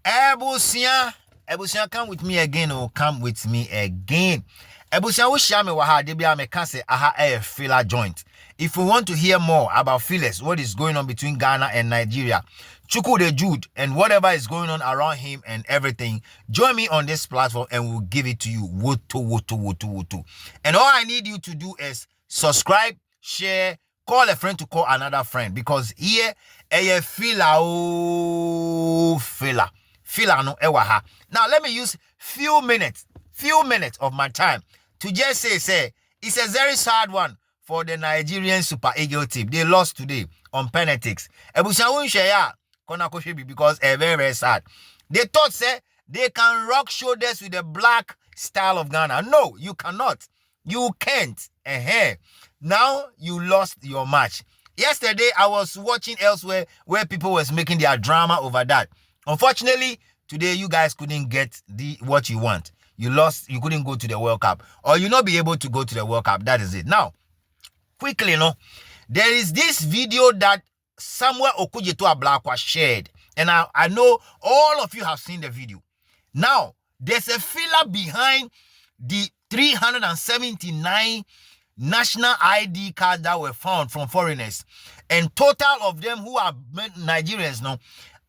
Ebusia, come with me again, or come with me again. Ebusia, we share me waha debia me can say aha a filler joint. If we want to hear more about fillers, what is going on between Ghana and Nigeria, Chuku the Jude, and whatever is going on around him and everything, join me on this platform and we'll give it to you. Woto. And all I need you to do is subscribe, share, call a friend to call another friend, because here a filler no ewaha. Now let me use few minutes of my time to just say it's a very sad one for the Nigerian Super Eagles team. They lost today on penalties. Because very sad. They thought they can rock shoulders with the black style of Ghana. No, you cannot. You can't. Now you lost your match. Yesterday I was watching elsewhere where people was making their drama over that. Unfortunately, today you guys couldn't get what you want. You lost. You couldn't go to the World Cup, or you not be able to go to the World Cup. That is it. Now, quickly, there is this video that Samuel Okudzeto-Ablakwa shared, and I know all of you have seen the video. Now, there's a filler behind the 379 national ID cards that were found from foreigners, and total of them who are Nigerians now.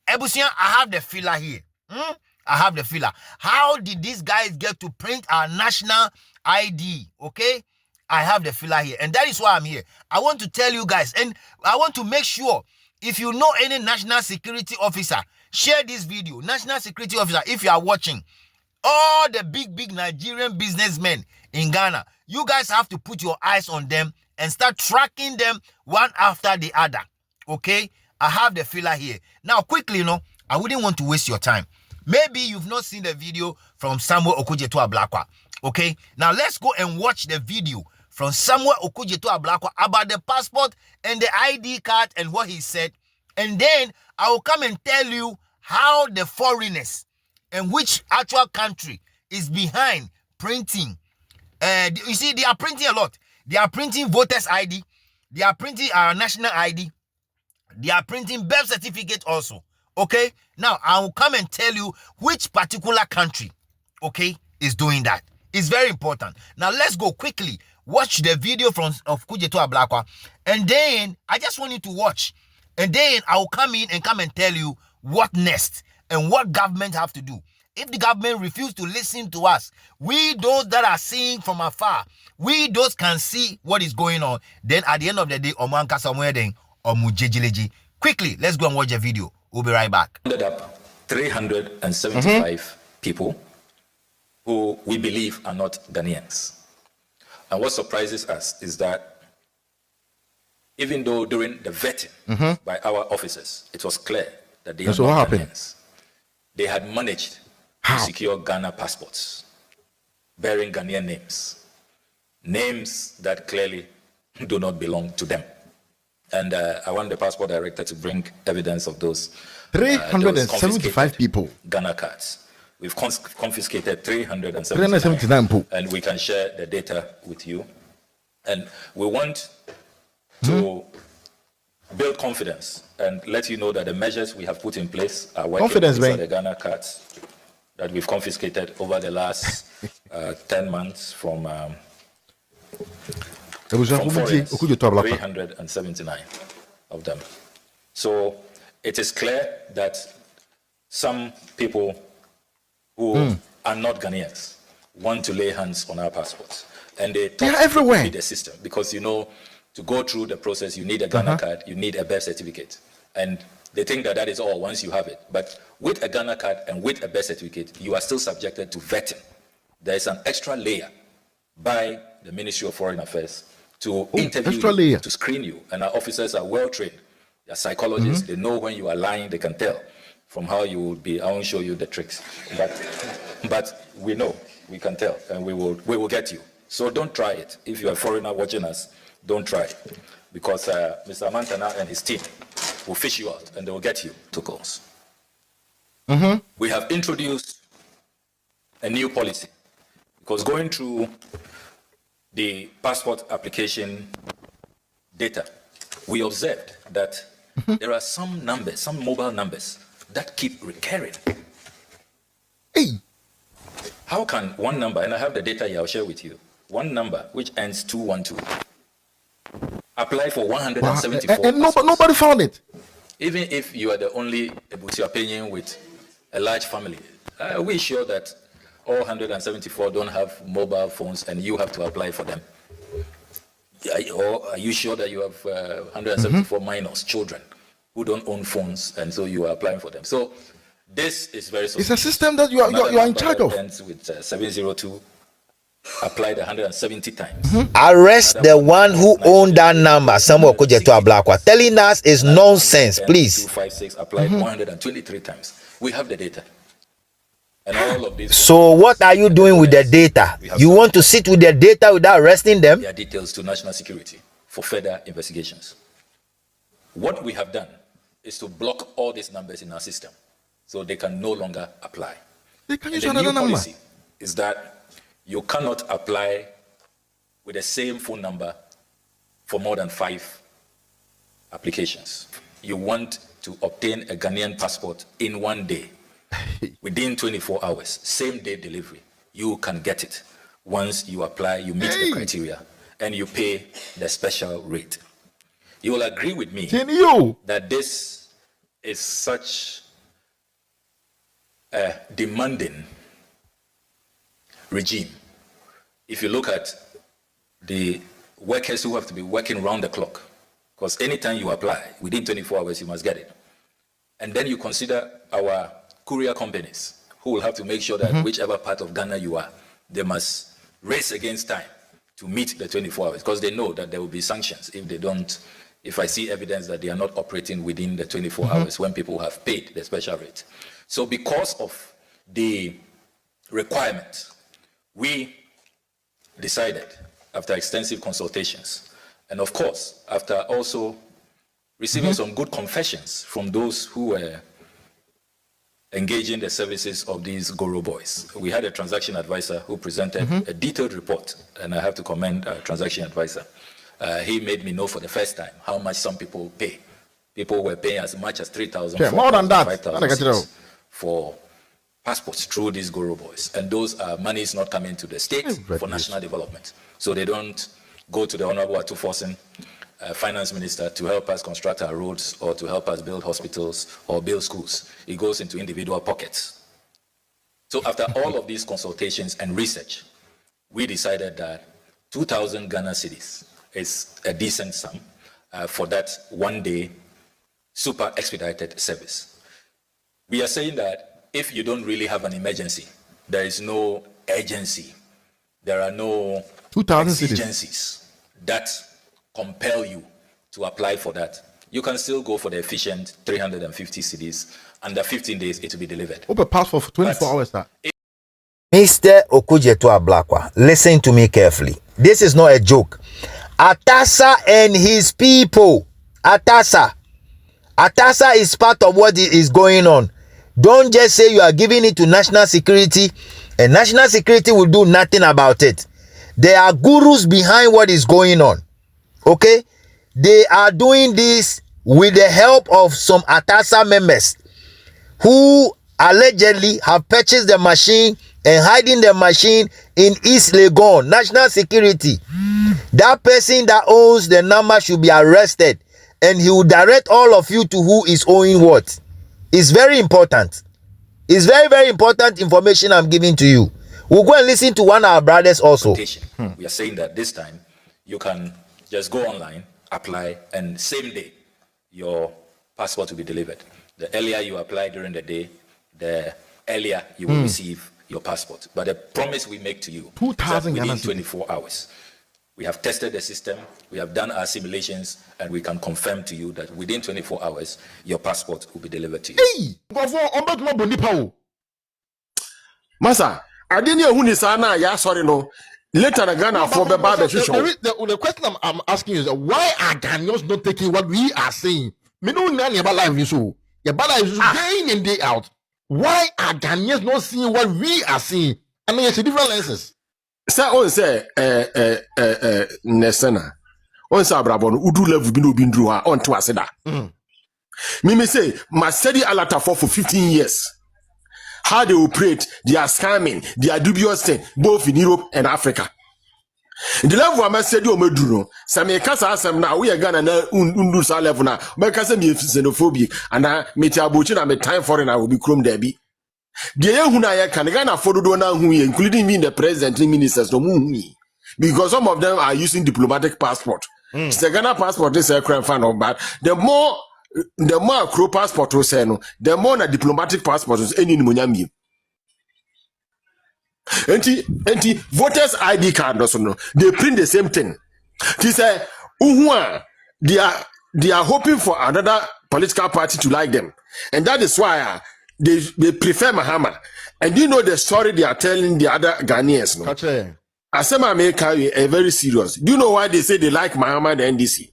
Ebusia, I have the filler here. I have the filler. How did these guys get to print our national ID? Okay, I have the filler here, and that is why I'm here. I want to tell you guys, and I want to make sure if you know any national security officer, share this video. National security officer, if you are watching, all the big Nigerian businessmen in Ghana, you guys have to put your eyes on them and start tracking them one after the other. Okay, I have the filler here. Now, quickly, I wouldn't want to waste your time. Maybe you've not seen the video from Samuel Okudzeto-Ablakwa. Okay, now let's go and watch the video from Samuel Okudzeto-Ablakwa about the passport and the ID card and what he said. And then I will come and tell you how the foreigners and which actual country is behind printing. You see, they are printing a lot. They are printing voters' ID. They are printing our national ID. They are printing birth certificate also. Okay, now I will come and tell you which particular country, okay, is doing that. It's very important. Now let's go quickly. Watch the video of Okudzeto-Ablakwa, and then I just want you to watch. And then I will come in and tell you what next and what government have to do. If the government refuse to listen to us, we those that are seeing from afar, we those can see what is going on. Then at the end of the day, Omanka somewhere then Omujejileji. Quickly, let's go and watch the video. We'll be right back. Ended up 375 people who we believe are not Ghanaians. And what surprises us is that even though during the vetting by our officers, it was clear that they are not Ghanaians, they had managed to secure Ghana passports bearing Ghanaian names that clearly do not belong to them. And I want the passport director to bring evidence of those 375 people Ghana cards. We've confiscated 379, and we can share the data with you. And we want to build confidence and let you know that the measures we have put in place are working. These are the Ghana cards that we've confiscated over the last 10 months from 379 of them. So it is clear that some people who are not Ghanaians want to lay hands on our passports, and they are everywhere in the system, because to go through the process you need a Ghana card, you need a birth certificate, and they think that is all once you have it. But with a Ghana card and with a birth certificate, you are still subjected to vetting. There is an extra layer by the Ministry of Foreign Affairs to interview you, to screen you, and our officers are well trained. They are psychologists. They know when you are lying. They can tell from how you will be. I won't show you the tricks, but we know, we can tell, and we will get you. So don't try it. If you are a foreigner watching us, don't try it, because Mr. Mantana and his team will fish you out and they will get you to calls. We have introduced a new policy, because going through the passport application data, we observed that there are some numbers, some mobile numbers that keep recurring How can one number, and I have the data here, I'll share with you, one number which ends 212, apply for 174 and nobody found it. Even if you are the only Ebusiapenian with a large family, are we sure that all 174 don't have mobile phones and you have to apply for them? Or are you sure that you have 174 minors, children, who don't own phones, and so you are applying for them? So this is very It's a system that you are in charge of. Ends with 702, applied 170 times. Arrest the one who owned that number, Samuel Okujeto Ablakwa. Telling us is nonsense, please. 256, applied 123 times. We have the data. And all of these. So what are you doing with the data? You want to sit with the data without arresting them? Their details to national security for further investigations. What we have done is to block all these numbers in our system so they can no longer apply. They can use the another new number. policy is that you cannot apply with the same phone number for more than 5 applications. You want to obtain a Ghanaian passport in 1 day. Within 24 hours, same day delivery, you can get it. Once you apply, you meet the criteria, and you pay the special rate. You will agree with me that this is such a demanding regime. If you look at the workers who have to be working round the clock, because anytime you apply, within 24 hours, you must get it. And then you consider our courier companies who will have to make sure that whichever part of Ghana you are, they must race against time to meet the 24 hours, because they know that there will be sanctions if they don't, if I see evidence that they are not operating within the 24 hours when people have paid the special rate. So because of the requirement, we decided after extensive consultations, and of course, after also receiving some good confessions from those who were engaging the services of these Goro boys. We had a transaction advisor who presented a detailed report, and I have to commend our transaction advisor. He made me know for the first time how much some people pay. People were paying as much as 3,000, yeah, more than that, 5,000 for passports through these Goro boys. And those money is not coming to the state for national development. So they don't go to the Honorable Atufosin, finance minister, to help us construct our roads or to help us build hospitals or build schools. It goes into individual pockets. So after all of these consultations and research, we decided that 2,000 Ghana cedis is a decent sum for that 1 day super expedited service. We are saying that if you don't really have an emergency, there is no urgency, there are no exigencies that compel you to apply for that, you can still go for the efficient 350 cedis. Under 15 days, it will be delivered. Open passport for 24 hours. Mr. Okujeto Ablakwa, listen to me carefully. This is not a joke. Atasa and his people. Atasa is part of what is going on. Don't just say you are giving it to national security and national security will do nothing about it. There are gurus behind what is going on. Okay? They are doing this with the help of some Atasa members who allegedly have purchased the machine and hiding the machine in East Legon. National security. That person that owns the number should be arrested, and he will direct all of you to who is owing what. It's very important. It's very, very important information I'm giving to you. We'll go and listen to one of our brothers also. We are saying that this time you can just go online, apply, and same day your passport will be delivered. The earlier you apply during the day, the earlier you will receive your passport. But the promise we make to you is that within 24 hours, we have tested the system, we have done our simulations, and we can confirm to you that within 24 hours, your passport will be delivered to you. Masa, I didn't know who is Anna. Yeah, sorry, no. Later, the question I'm asking is why are Ghanaians not taking what we are saying? Me no know about life issue. Your life is day in day out. Why are Ghanaians not seeing what we are seeing? I mean, it's a different lenses. Say on say Nesena. On say Abrabon udu level binu bindru ha on to aseda. Me say my steady alata for 15 years. how they operate, their scamming, their dubious thing, both in Europe and Africa. The level I must say, you may do no. Some asem now we are gonna undu sa level now. Because me xenophobic and I meet abuchi and time for and I will be chrome debi. The Yehuna can Ghana for do now who including me the president and ministers no me. Because some of them are using diplomatic passport. The Ghana passport is a crime fan of bad. The more crow passport will say no, the more na diplomatic passport is any munyami. Enti voters ID card also no. They print the same thing. They say they are hoping for another political party to like them, and that is why they prefer Mahama. And you know the story they are telling the other Ghanaians. No, Okay. Asema America are very serious. Do you know why they say they like Mahama the NDC?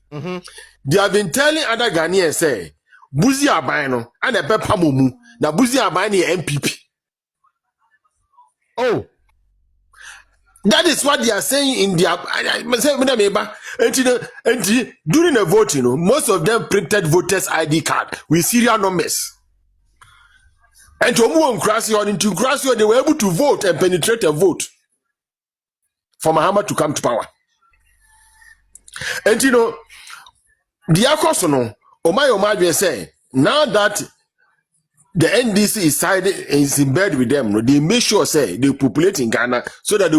They have been telling other Ghanaians say Buzi Abano and a Peppa Mumu na Buzi Abani MPP. Oh, that is what they are saying in their. And during the vote, you know, most of them printed voters' ID card with serial numbers. And to move into Crasio, they were able to vote and penetrate a vote for Mahama to come to power. And you know, the Akosono, Omai say, now that the NDC is in bed with them, no, they make sure say they populate in Ghana so that they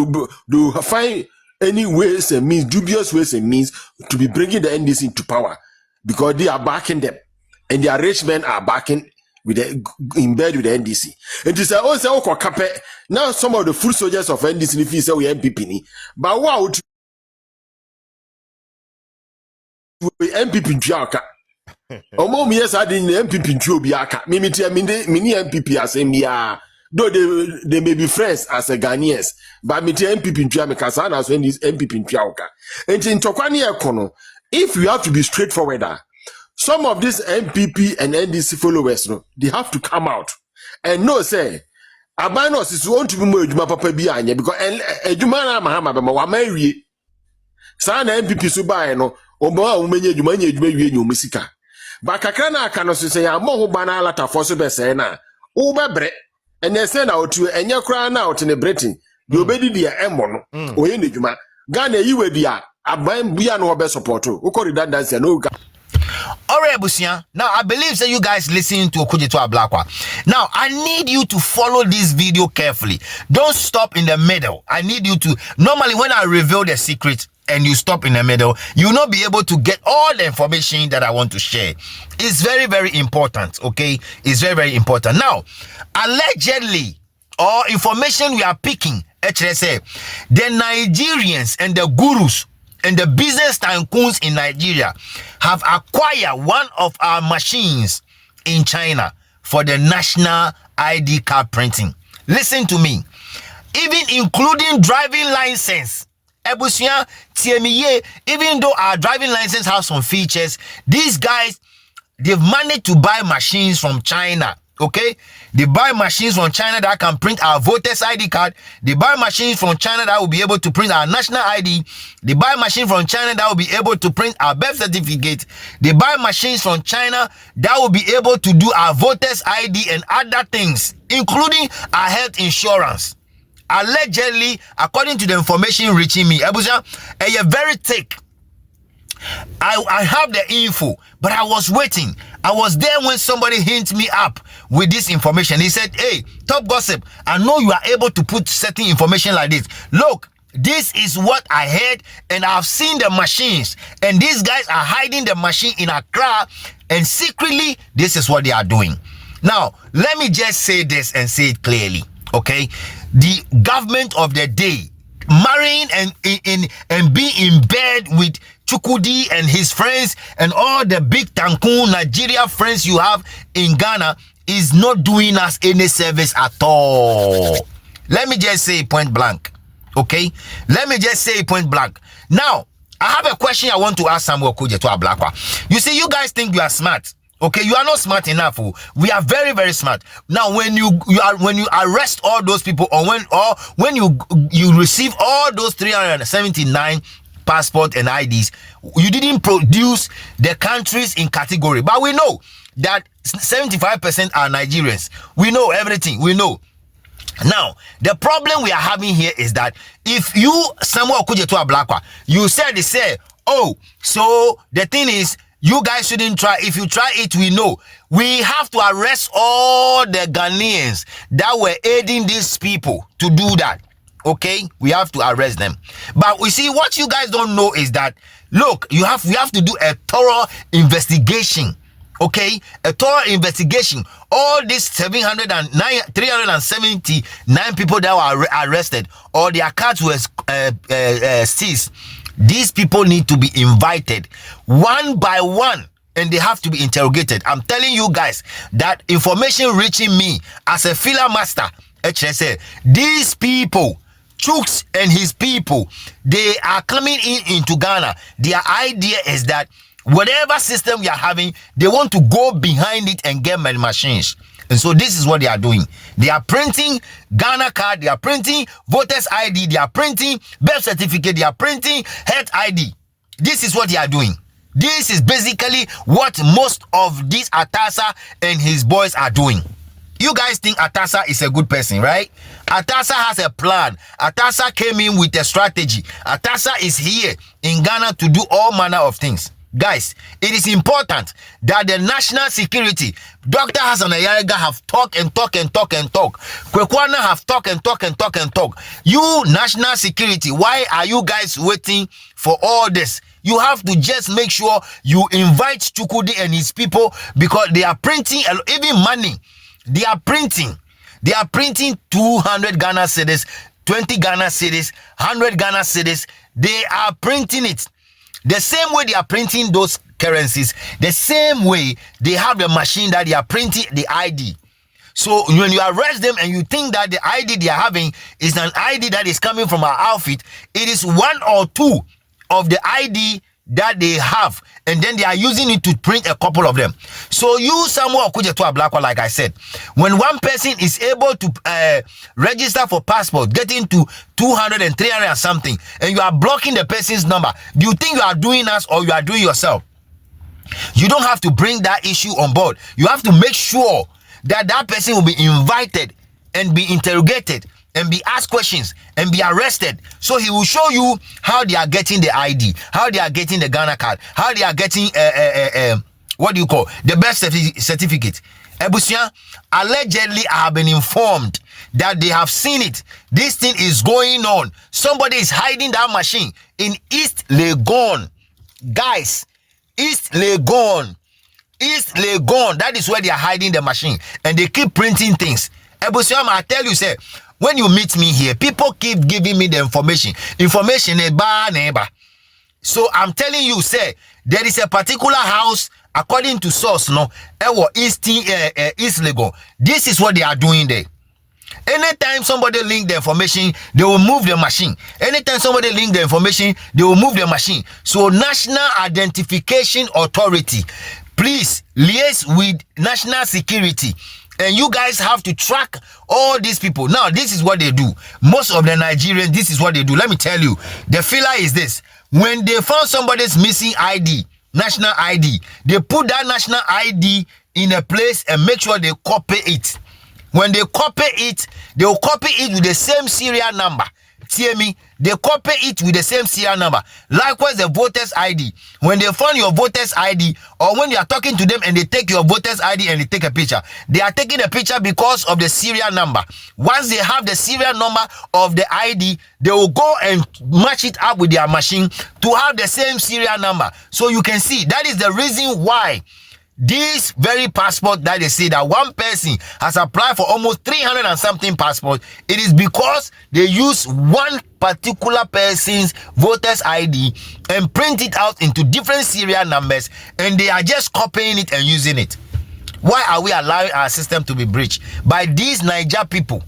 will find any ways and means, dubious ways and means to be bringing the NDC into power because they are backing them and their rich men are backing with in bed with the NDC. And to say, oh, say, now some of the full soldiers of NDC if you say we MPP, but wow, MPP Ntiaka. Omo yes I didn't MPP Ntiaka. Mini MPP as a though they may be friends as a Ghanaians, but me MPP Ntiaka as as when this MPP Ntiaka. And in Tokwani Ekono, if you have to be straightforward, some of these MPP and NDC followers, no, they have to come out and no say Abanos is want to be more Juma Papa Bianya because Jumana Mahama wa marry. Sana MPP Subai no Omo umenye Juma musika. But Kakana can also say a more banana lata for Subesena. Ubebre and they send out to and your crown out in the Britain. You obey the Emon or in the Juma. Ghana, you were the Aban Biano best support. Who call it that dance and no. Alright, Busia. Now, I believe that you guys listening to Okujetua Blackwa. Now, I need you to follow this video carefully. Don't stop in the middle. I need you to... Normally, when I reveal the secret and you stop in the middle, you will not be able to get all the information that I want to share. It's very, very important, okay? It's very, very important. Now, allegedly, or information we are picking, HSA, the Nigerians and the gurus and the business tycoons in Nigeria have acquired one of our machines in China for the national ID card printing. Listen to me. Even including driving license. Ebusia, TME, even though our driving license has some features, these guys, they've managed to buy machines from China. Okay, they buy machines from China that can print our voters ID card. They buy machines from China that will be able to print our national ID. They buy machines from China that will be able to print our birth certificate. They buy machines from China that will be able to do our voters ID and other things, including our health insurance. Allegedly, according to the information reaching me, Abuja, a very thick. I have the info, but I was waiting. I was there when somebody hinted me up with this information. He said, hey, Top Gossip, I know you are able to put certain information like this. Look, this is what I heard, and I've seen the machines, and these guys are hiding the machine in Accra, and secretly, this is what they are doing. Now, let me just say this and say it clearly, okay? The government of the day, marrying and being in bed with Chukudi and his friends and all the big Tankun Nigeria friends you have in Ghana is not doing us any service at all. Let me just say point blank. Okay? Let me just say point blank. Now, I have a question I want to ask Samuel Okujetua Blackwa. You see, you guys think you are smart. Okay, you are not smart enough. We are very, very smart. Now, when you arrest all those people, or when you receive all those 379 passport and IDs, you didn't produce the countries in category. But we know that 75% are Nigerians. We know everything. We know. Now, the problem we are having here is that if you, Samuel Okujeto Ablakwa, you said, they say, oh, so the thing is, you guys shouldn't try. If you try it, we know. We have to arrest all the Ghanaians that were aiding these people to do that. Okay? We have to arrest them. But we see, what you guys don't know is that, look, we have to do a thorough investigation. Okay, a thorough investigation. All these 379 people that were arrested or their cards were seized, these people need to be invited one by one and they have to be interrogated. I'm telling you guys that information reaching me as a filler master, HSA, these people, Chooks and his people, they are coming into Ghana. Their idea is that whatever system we are having, they want to go behind it and get money machines. And so this is what they are doing. They are printing Ghana card, they are printing voters ID, they are printing birth certificate, they are printing health ID. This is what they are doing. This is basically what most of these Atasa and his boys are doing. You guys think Atasa is a good person, right? Atasa has a plan. Atasa came in with a strategy. Atasa is here in Ghana to do all manner of things. Guys, it is important that the national security, Dr. Hassan Ayariga have talk and talk and talk and talk. Kwekwana have talk and talk and talk and talk. You national security, why are you guys waiting for all this? You have to just make sure you invite Chukudi and his people because they are printing even money. They are printing 200 Ghana cedis, 20 Ghana cedis, 100 Ghana cedis. They are printing it. The same way they are printing those currencies, the same way they have the machine that they are printing the ID. So when you arrest them and you think that the ID they are having is an ID that is coming from our outfit, it is one or two of the ID that they have, and then they are using it to print a couple of them. So you, Samuel Okujeto Ablakwa, like I said, when one person is able to register for passport, getting to 200 and 300 and something, and you are blocking the person's number, do you think you are doing us or you are doing yourself? You don't have to bring that issue on board. You have to make sure that that person will be invited and be interrogated and be asked questions and be arrested. So he will show you how they are getting the ID, how they are getting the Ghana card, how they are getting what do you call the birth certificate. Ebusia, allegedly I have been informed that they have seen it. This thing is going on. Somebody is hiding that machine in East Legon. Guys, East Legon. East Legon. That is where they are hiding the machine. And they keep printing things. Ebusia, I tell you, say, when you meet me here, people keep giving me the information. Information neighbor. So I'm telling you, say, there is a particular house, according to source, no, East Legon. This is what they are doing there. Anytime somebody link the information, they will move the machine. Anytime somebody link the information, they will move the machine. So National Identification Authority, please liaise with National Security. And you guys have to track all these people. Now, this is what they do. Most of the Nigerians, this is what they do. Let me tell you. The filler is this. When they found somebody's missing ID, national ID, they put that national ID in a place and make sure they copy it. When they copy it, they will copy it with the same serial number. Hear me? They copy it with the same serial number. Likewise, the voter's ID. When they find your voter's ID, or when you are talking to them and they take your voter's ID and they take a picture, they are taking a picture because of the serial number. Once they have the serial number of the ID, they will go and match it up with their machine to have the same serial number. So you can see that is the reason why this very passport that they say that one person has applied for almost 300 and something passports, it is because they use one particular person's voter's ID and print it out into different serial numbers, and they are just copying it and using it. Why are we allowing our system to be breached? By these Niger people.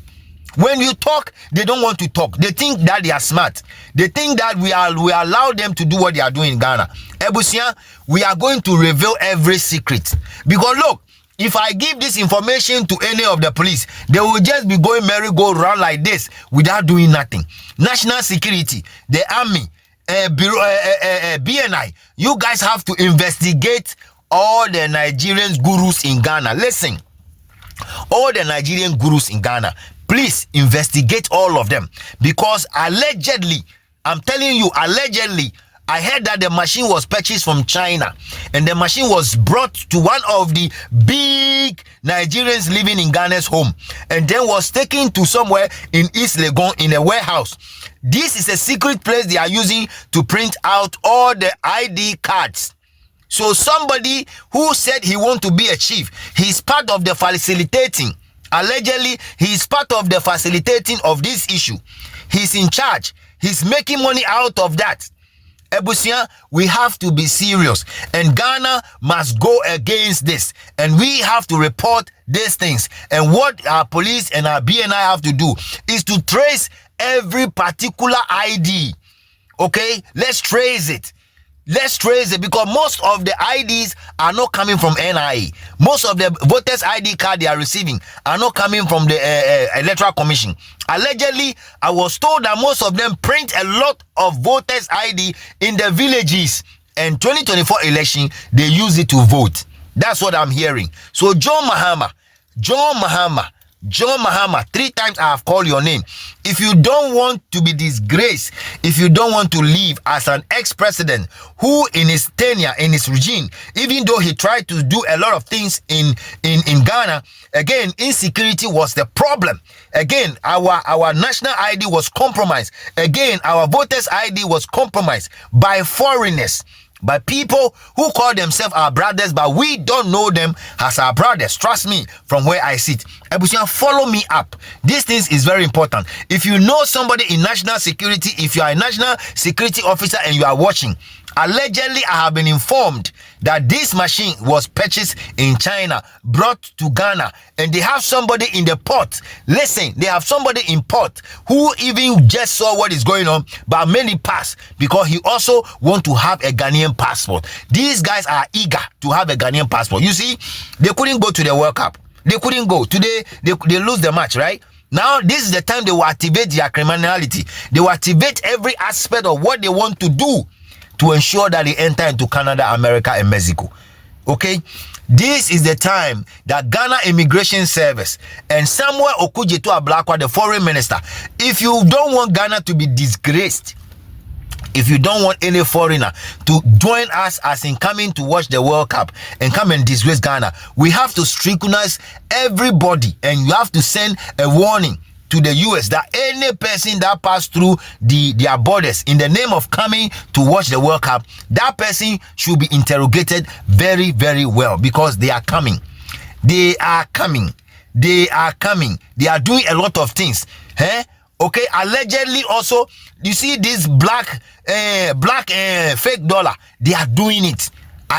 When you talk, they don't want to talk. They think that they are smart. They think that we allow them to do what they are doing in Ghana. Ebusia, we are going to reveal every secret. Because look, if I give this information to any of the police, they will just be going merry-go-round like this without doing nothing. National security, the army, BNI, you guys have to investigate all the Nigerian gurus in Ghana. Listen, all the Nigerian gurus in Ghana, please investigate all of them, because allegedly, I'm telling you, allegedly, I heard that the machine was purchased from China, and the machine was brought to one of the big Nigerians living in Ghana's home, and then was taken to somewhere in East Legon in a warehouse. This is a secret place they are using to print out all the ID cards. So somebody who said he want to be a chief, he's part of the facilitating. Allegedly, he's part of the facilitating of this issue. He's in charge. He's making money out of that. Ebusia, we have to be serious, and Ghana must go against this, and we have to report these things. And what our police and our BNI have to do is to trace every particular ID. Okay, let's trace it. Let's trace it, because most of the IDs are not coming from NIA. Most of the voters' ID card they are receiving are not coming from the Electoral Commission. Allegedly, I was told that most of them print a lot of voters' ID in the villages, and 2024 election, they use it to vote. That's what I'm hearing. So John Mahama, 3 times I have called your name. If you don't want to be disgraced, if you don't want to live as an ex-president who in his tenure, in his regime, even though he tried to do a lot of things in Ghana, again, insecurity was the problem. Again, our national ID was compromised. Again, our voters' ID was compromised by foreigners, by people who call themselves our brothers, but we don't know them as our brothers. Trust me, from where I sit. Ebusian, follow me up. This thing is very important. If you know somebody in national security, if you are a national security officer and you are watching, allegedly I have been informed that this machine was purchased in China, brought to Ghana, and they have somebody in the port. Listen, they have somebody in port who even just saw what is going on, but many pass because he also want to have a Ghanaian passport. These guys are eager to have a Ghanaian passport. You see, they couldn't go to the World Cup. They couldn't go. Today, they lose the match, right? Now, this is the time they will activate their criminality. They will activate every aspect of what they want to do to ensure that they enter into Canada, America, and Mexico. Okay? This is the time that Ghana Immigration Service and Samuel Okudzeto-Ablakwa, the foreign minister, if you don't want Ghana to be disgraced, if you don't want any foreigner to join us as in coming to watch the World Cup and come and disgrace Ghana, we have to scrutinize everybody, and you have to send a warning to the US that any person that passed through their borders in the name of coming to watch the World Cup, that person should be interrogated very, very well, because they are coming. They are coming. They are coming. They are doing a lot of things. Okay, allegedly also, you see this black fake dollar, they are doing it.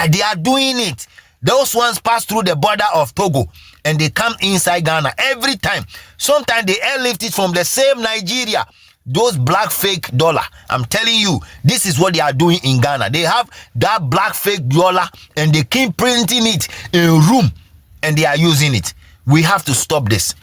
They are doing it. Those ones pass through the border of Togo and they come inside Ghana every time. Sometimes they airlift it from the same Nigeria. Those black fake dollar, I'm telling you, this is what they are doing in Ghana. They have that black fake dollar and they keep printing it in room and they are using it. We have to stop this.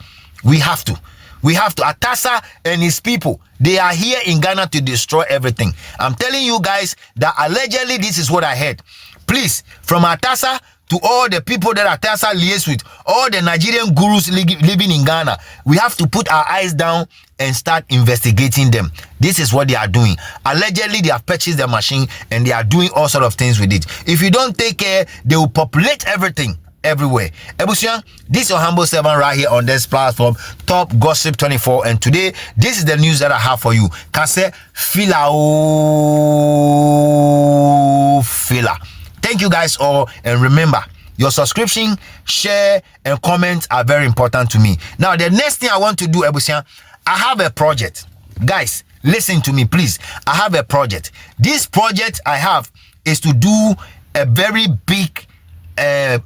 We have to. Atasa and his people, they are here in Ghana to destroy everything. I'm telling you guys that allegedly this is what I heard. Please, from Atasa to all the people that Atasa liaise with, all the Nigerian gurus living in Ghana, we have to put our eyes down and start investigating them. This is what they are doing. Allegedly, they have purchased the machine and they are doing all sort of things with it. If you don't take care, they will populate everything everywhere. Ebusian, this is your humble servant right here on this platform, Top Gossip 24, and today this is the news that I have for you. Kase fila. Thank you guys all, and remember, your subscription, share, and comment are very important to me. Now, the next thing I want to do, Ebusian, I have a project. Guys, listen to me, please. I have a project. This project I have is to do a very big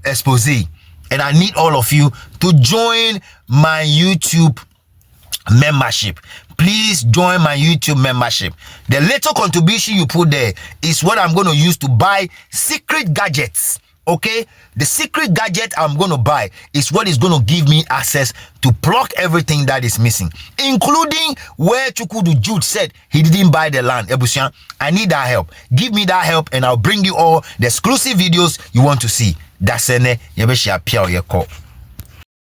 expose, and I need all of you to join my YouTube membership. Please join my YouTube membership. The little contribution you put there is what I'm going to use to buy secret gadgets. Okay, the secret gadget I'm going to buy is what is going to give me access to plug everything that is missing, including where Chukwudu Jude said he didn't buy the land. Ebusian, I need that help. Give me that help and I'll bring you all the exclusive videos you want to see. That's ene yebeshia pia oyeko.